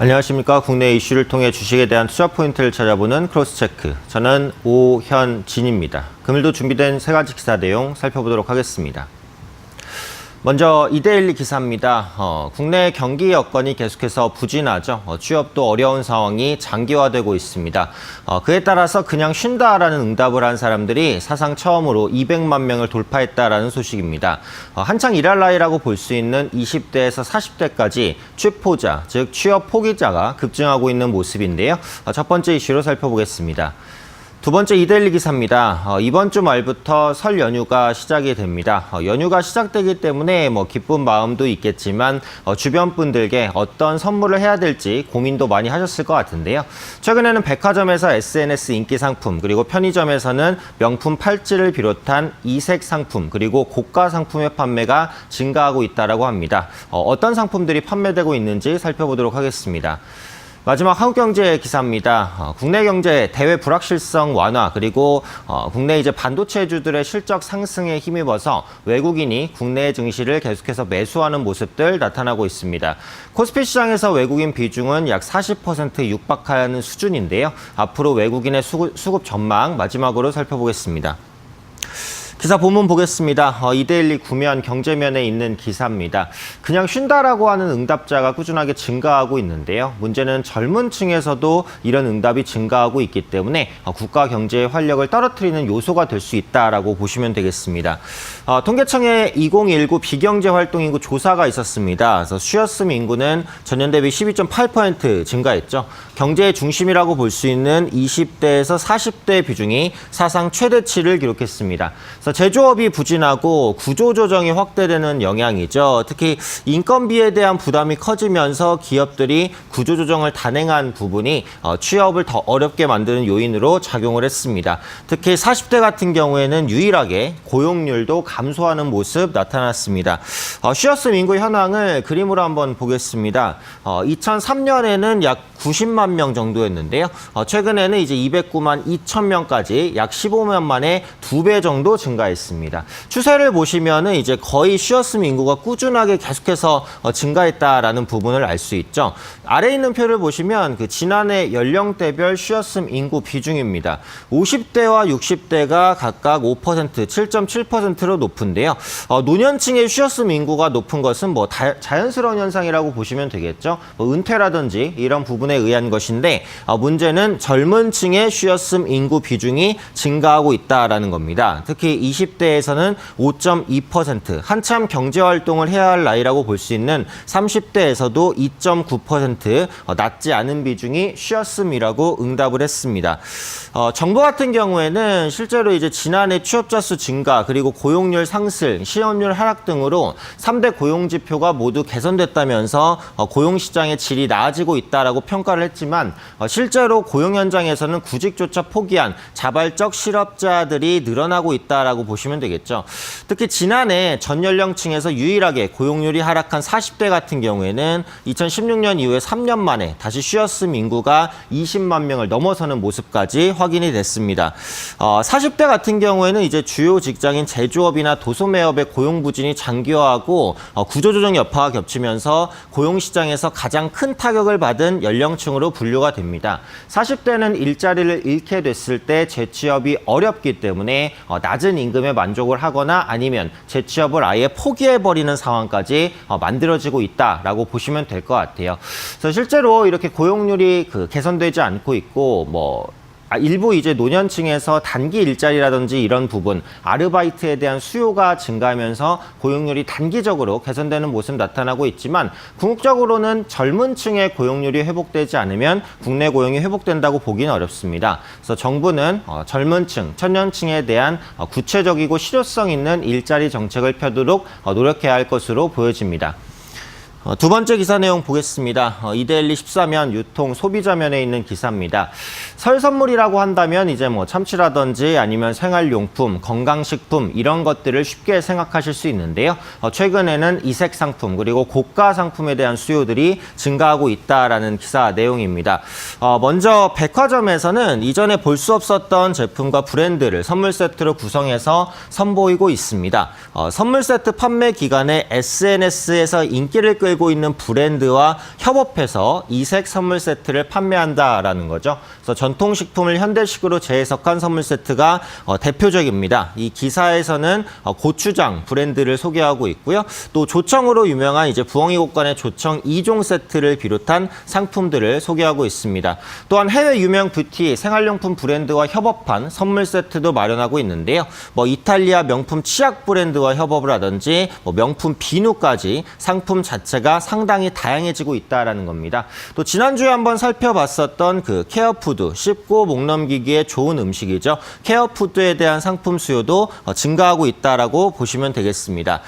안녕하십니까. 국내 이슈를 통해 주식에 대한 투자 포인트를 찾아보는 크로스체크. 저는 오현진입니다. 금일도 준비된 세 가지 기사 내용 살펴보도록 하겠습니다. 먼저 이데일리 기사입니다. 국내 경기 여건이 계속해서 부진하죠. 취업도 어려운 상황이 장기화되고 있습니다. 그에 따라서 그냥 쉰다라는 응답을 한 사람들이 사상 처음으로 200만 명을 돌파했다라는 소식입니다. 한창 일할 나이라고 볼 수 있는 20대에서 40대까지 취포자, 즉 취업 포기자가 급증하고 있는 모습인데요. 첫 번째 이슈로 살펴보겠습니다. 두 번째 이데일리 기사입니다. 이번 주 말부터 설 연휴가 시작이 됩니다. 연휴가 시작되기 때문에 기쁜 마음도 있겠지만 주변 분들께 어떤 선물을 해야 될지 고민도 많이 하셨을 것 같은데요. 최근에는 백화점에서 SNS 인기 상품, 그리고 편의점에서는 명품 팔찌를 비롯한 이색 상품, 그리고 고가 상품의 판매가 증가하고 있다고 합니다. 어떤 상품들이 판매되고 있는지 살펴보도록 하겠습니다. 마지막 한국경제 기사입니다. 국내 경제 대외 불확실성 완화, 그리고 국내 반도체주들의 실적 상승에 힘입어서 외국인이 국내 증시를 계속해서 매수하는 모습들 나타나고 있습니다. 코스피 시장에서 외국인 비중은 약 40% 육박하는 수준인데요. 앞으로 외국인의 수급 전망 마지막으로 살펴보겠습니다. 기사 본문 보겠습니다. 이데일리 구면 경제면에 있는 기사입니다. 그냥 쉰다라고 하는 응답자가 꾸준하게 증가하고 있는데요. 문제는 젊은 층에서도 이런 응답이 증가하고 있기 때문에 국가 경제의 활력을 떨어뜨리는 요소가 될 수 있다라고 보시면 되겠습니다. 통계청의 2019 비경제 활동 인구 조사가 있었습니다. 그래서 쉬었음 인구는 전년 대비 12.8% 증가했죠. 경제의 중심이라고 볼 수 있는 20대에서 40대 비중이 사상 최대치를 기록했습니다. 제조업이 부진하고 구조조정이 확대되는 영향이죠. 특히 인건비에 대한 부담이 커지면서 기업들이 구조조정을 단행한 부분이 취업을 더 어렵게 만드는 요인으로 작용을 했습니다. 특히 40대 같은 경우에는 유일하게 고용률도 감소하는 모습 나타났습니다. 쉬었음 인구 현황을 그림으로 한번 보겠습니다. 2003년에는 약 90만 명 정도였는데요. 최근에는 209만 2천 명까지 약 15년 만에 2배 정도 증가했습니다. 추세를 보시면은 거의 쉬었음 인구가 꾸준하게 계속해서 증가했다라는 부분을 알 수 있죠. 아래에 있는 표를 보시면 지난해 연령대별 쉬었음 인구 비중입니다. 50대와 60대가 각각 5%, 7.7%로 높은데요. 노년층의 쉬었음 인구가 높은 것은 자연스러운 현상이라고 보시면 되겠죠. 은퇴라든지 이런 부분에 의한 것인데 문제는 젊은 층의 쉬었음 인구 비중이 증가하고 있다라는 겁니다. 특히 20대에서는 5.2%, 한참 경제활동을 해야 할 나이라고 볼 수 있는 30대에서도 2.9%, 낮지 않은 비중이 쉬었음이라고 응답을 했습니다. 정부 같은 경우에는 실제로 지난해 취업자 수 증가, 그리고 고용률 상승, 실업률 하락 등으로 3대 고용지표가 모두 개선됐다면서 고용시장의 질이 나아지고 있다라고 평가를 했지만 실제로 고용 현장에서는 구직조차 포기한 자발적 실업자들이 늘어나고 있다라고 보시면 되겠죠. 특히 지난해 전 연령층에서 유일하게 고용률이 하락한 40대 같은 경우에는 2016년 이후에 3년 만에 다시 쉬었음 인구가 20만 명을 넘어서는 모습까지 확인이 됐습니다. 40대 같은 경우에는 주요 직장인 제조업이나 도소매업의 고용 부진이 장기화하고 구조조정 여파가 겹치면서 고용시장에서 가장 큰 타격을 받은 연령층으로 분류가 됩니다. 40대는 일자리를 잃게 됐을 때 재취업이 어렵기 때문에 낮은 임금에 만족을 하거나 아니면 재취업을 아예 포기해버리는 상황까지 만들어지고 있다라고 보시면 될 것 같아요. 그래서 실제로 이렇게 고용률이 개선되지 않고 있고 일부 노년층에서 단기 일자리라든지 이런 부분, 아르바이트에 대한 수요가 증가하면서 고용률이 단기적으로 개선되는 모습 나타나고 있지만 궁극적으로는 젊은 층의 고용률이 회복되지 않으면 국내 고용이 회복된다고 보기는 어렵습니다. 그래서 정부는 젊은 층, 청년층에 대한 구체적이고 실효성 있는 일자리 정책을 펴도록 노력해야 할 것으로 보여집니다. 두 번째 기사 내용 보겠습니다. 이데일리 14면 유통 소비자면에 있는 기사입니다. 설 선물이라고 한다면 참치라든지 아니면 생활용품, 건강식품 이런 것들을 쉽게 생각하실 수 있는데요. 최근에는 이색 상품 그리고 고가 상품에 대한 수요들이 증가하고 있다라는 기사 내용입니다. 먼저 백화점에서는 이전에 볼 수 없었던 제품과 브랜드를 선물 세트로 구성해서 선보이고 있습니다. 선물 세트 판매 기간에 SNS에서 인기를 끄는 끌고 있는 브랜드와 협업해서 이색 선물 세트를 판매한다라는 거죠. 그래서 전통식품을 현대식으로 재해석한 선물 세트가 대표적입니다. 이 기사에서는 고추장 브랜드를 소개하고 있고요. 또 조청으로 유명한 이제 부엉이 곡간의 조청 2종 세트를 비롯한 상품들을 소개하고 있습니다. 또한 해외 유명 뷰티 생활용품 브랜드와 협업한 선물 세트도 마련하고 있는데요. 이탈리아 명품 치약 브랜드와 협업을 하든지 명품 비누까지 상품 자체가 상당히 다양해지고 있다라는 겁니다. 또 지난주에 한번 살펴봤었던 그 케어푸드, 씹고 목 넘기기에 좋은 음식이죠. 케어푸드에 대한 상품 수요도 증가하고 있다라고 보시면 되겠습니다.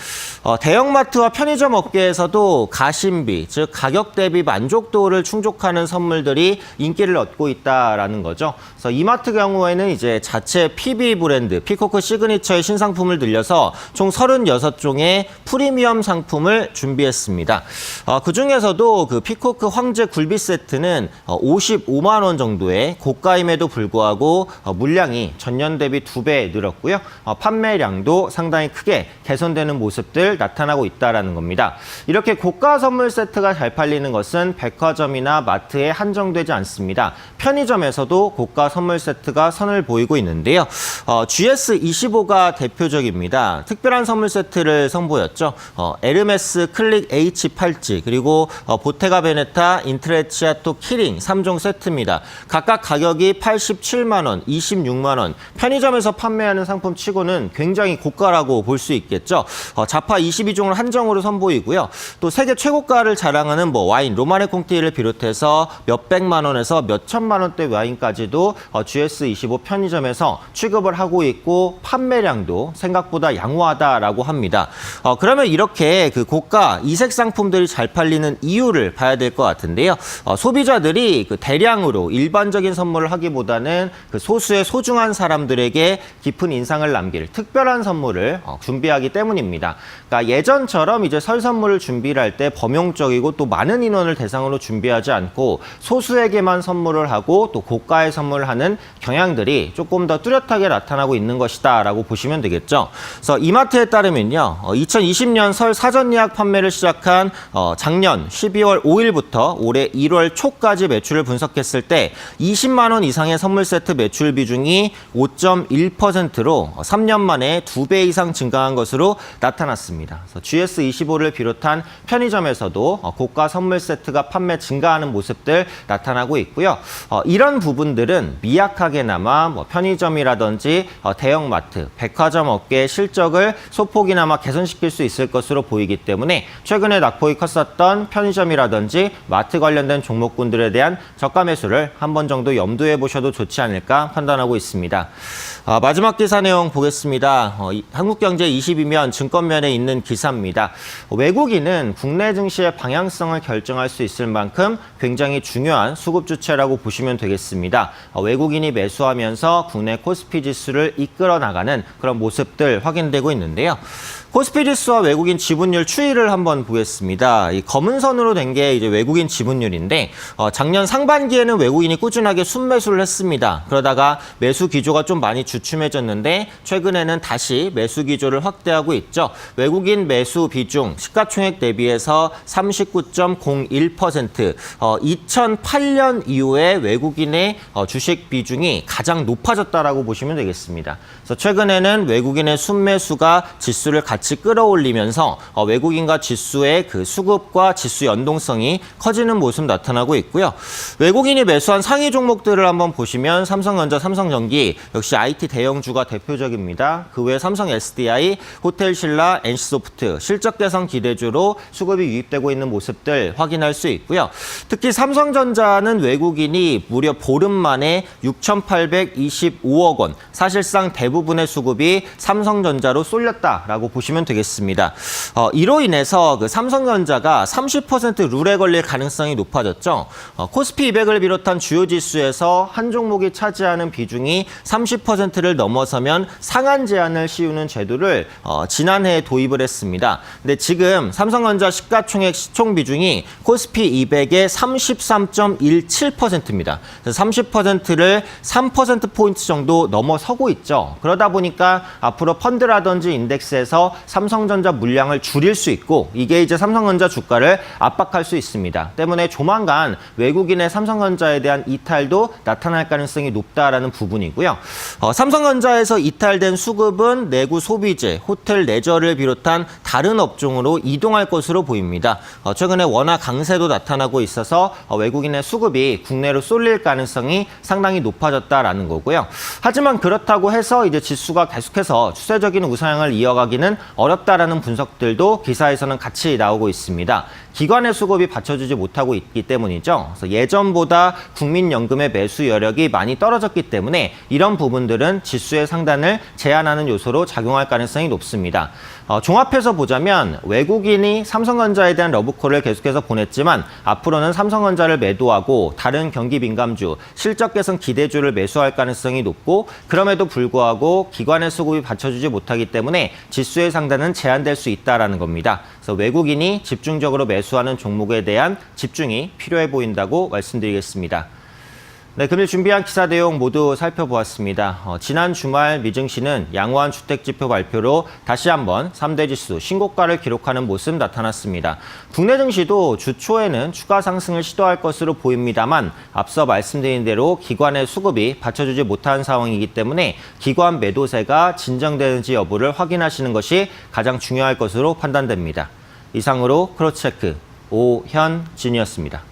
대형마트와 편의점 업계에서도 가심비, 즉 가격 대비 만족도를 충족하는 선물들이 인기를 얻고 있다라는 거죠. 그래서 이마트 경우에는 이제 자체 PB 브랜드, 피코크 시그니처의 신상품을 늘려서 총 36종의 프리미엄 상품을 준비했습니다. 그중에서도 그 피코크 황제 굴비 세트는 55만 원 정도의 고가임에도 불구하고 물량이 전년 대비 2배 늘었고요. 판매량도 상당히 크게 개선되는 모습들 나타나고 있다는 겁니다. 이렇게 고가 선물 세트가 잘 팔리는 것은 백화점이나 마트에 한정되지 않습니다. 편의점에서도 고가 선물 세트가 선을 보이고 있는데요. GS25가 대표적입니다. 특별한 선물 세트를 선보였죠. 에르메스 클릭 H8G 그리고 보테가 베네타 인트레치아토 키링 3종 세트입니다. 각각 가격이 87만 원, 26만 원. 편의점에서 판매하는 상품 치고는 굉장히 고가라고 볼 수 있겠죠. 자파 22종을 한정으로 선보이고요. 또 세계 최고가를 자랑하는 와인, 로마네 콩티를 비롯해서 몇백만 원에서 몇천만 원대 와인까지도 GS25 편의점에서 취급을 하고 있고 판매량도 생각보다 양호하다라고 합니다. 그러면 이렇게 그 고가 이색 상품들이 잘 팔리는 이유를 봐야 될 것 같은데요. 소비자들이 그 대량으로 일반적인 선물을 하기보다는 그 소수의 소중한 사람들에게 깊은 인상을 남길 특별한 선물을 준비하기 때문입니다. 그러니까 예전처럼 이제 설 선물을 준비를 할 때 범용적이고 또 많은 인원을 대상으로 준비하지 않고 소수에게만 선물을 하고 또 고가의 선물을 하는 경향들이 조금 더 뚜렷하게 나타나고 있는 것이다라고 보시면 되겠죠. 그래서 이마트에 따르면요, 2020년 설 사전 예약 판매를 시작한 작년 12월 5일부터 올해 1월 초까지 매출을 분석했을 때 20만 원 이상의 선물 세트 매출 비중이 5.1%로 3년 만에 2배 이상 증가한 것으로 나타났습니다. 그래서 GS25를 비롯한 편의점에서도 고가 선물 세트가 판매 증가하는 모습들 나타나고 있고요. 이런 부분들은 미약하게나마 편의점이라든지 대형마트, 백화점 업계의 실적을 소폭이나마 개선시킬 수 있을 것으로 보이기 때문에 최근에 낙폭이 컸었던 편의점이라든지 마트 관련된 종목군들에 대한 저가 매수를 한 번 정도 염두에 보셔도 좋지 않을까 판단하고 있습니다. 마지막 기사 내용 보겠습니다. 한국경제 22면 증권면에 있는 기사입니다. 외국인은 국내 증시의 방향성을 결정할 수 있을 만큼 굉장히 중요한 수급 주체라고 보시면 되겠습니다. 외국인이 매수하면서 국내 코스피 지수를 이끌어 나가는 그런 모습들 확인되고 있는데요. 코스피 지수와 외국인 지분율 추이를 한번 보겠습니다. 이 검은 선으로 된 게 이제 외국인 지분율인데 작년 상반기에는 외국인이 꾸준하게 순매수를 했습니다. 그러다가 매수 기조가 좀 많이 주춤해졌는데 최근에는 다시 매수 기조를 확대하고 있죠. 외국인 매수 비중 시가총액 대비해서 39.01%, 2008년 이후에 외국인의 주식 비중이 가장 높아졌다라고 보시면 되겠습니다. 그래서 최근에는 외국인의 순매수가 지수를 같이 끌어올리면서 외국인과 지수의 그 수급과 지수 연동성이 커지는 모습 나타나고 있고요. 외국인이 매수한 상위 종목들을 한번 보시면 삼성전자, 삼성전기 역시 IT 대형주가 대표적입니다. 그 외 삼성 SDI, 호텔신라, NC소프트 실적 개선 기대주로 수급이 유입되고 있는 모습들 확인할 수 있고요. 특히 삼성전자는 외국인이 무려 보름 만에 6,825억 원, 사실상 대부분의 수급이 삼성전자로 쏠렸다라고 보시면 되겠습니다. 이로 인해서 그 삼성전자가 30% 룰에 걸릴 가능성이 높아졌죠. 코스피 200을 비롯한 주요 지수에서 한 종목이 차지하는 비중이 30%를 넘어서면 상한 제한을 씌우는 제도를 지난해에 도입을 했습니다. 근데 지금 삼성전자 시가총액 시총 비중이 코스피 200의 33.17%입니다. 30%를 3%포인트 정도 넘어서고 있죠. 그러다 보니까 앞으로 펀드라든지 인덱스에서 삼성전자 물량을 줄일 수 있고 이게 이제 삼성전자 주가를 압박할 수 있습니다. 때문에 조만간 외국인의 삼성전자에 대한 이탈도 나타날 가능성이 높다라는 부분이고요. 삼성전자에서 이탈된 수급은 내구 소비재, 호텔, 레저를 비롯한 다른 업종으로 이동할 것으로 보입니다. 최근에 원화 강세도 나타나고 있어서 외국인의 수급이 국내로 쏠릴 가능성이 상당히 높아졌다라는 거고요. 하지만 그렇다고 해서 이제 지수가 계속해서 추세적인 우상향을 이어가기는 어렵다라는 분석들도 기사에서는 같이 나오고 있습니다. 기관의 수급이 받쳐주지 못하고 있기 때문이죠. 그래서 예전보다 국민연금의 매수 여력이 많이 떨어졌기 때문에 이런 부분들은 지수의 상단을 제한하는 요소로 작용할 가능성이 높습니다. 종합해서 보자면 외국인이 삼성전자에 대한 러브콜을 계속해서 보냈지만 앞으로는 삼성전자를 매도하고 다른 경기 민감주, 실적 개선 기대주를 매수할 가능성이 높고 그럼에도 불구하고 기관의 수급이 받쳐주지 못하기 때문에 지수의 상단은 제한될 수 있다는 겁니다. 그래서 외국인이 집중적으로 매수하는 종목에 대한 집중이 필요해 보인다고 말씀드리겠습니다. 네, 금일 준비한 기사 내용 모두 살펴보았습니다. 지난 주말 미증시는 양호한 주택지표 발표로 다시 한번 3대 지수 신고가를 기록하는 모습 나타났습니다. 국내 증시도 주 초에는 추가 상승을 시도할 것으로 보입니다만 앞서 말씀드린 대로 기관의 수급이 받쳐주지 못한 상황이기 때문에 기관 매도세가 진정되는지 여부를 확인하시는 것이 가장 중요할 것으로 판단됩니다. 이상으로 크로스체크 오현진이었습니다.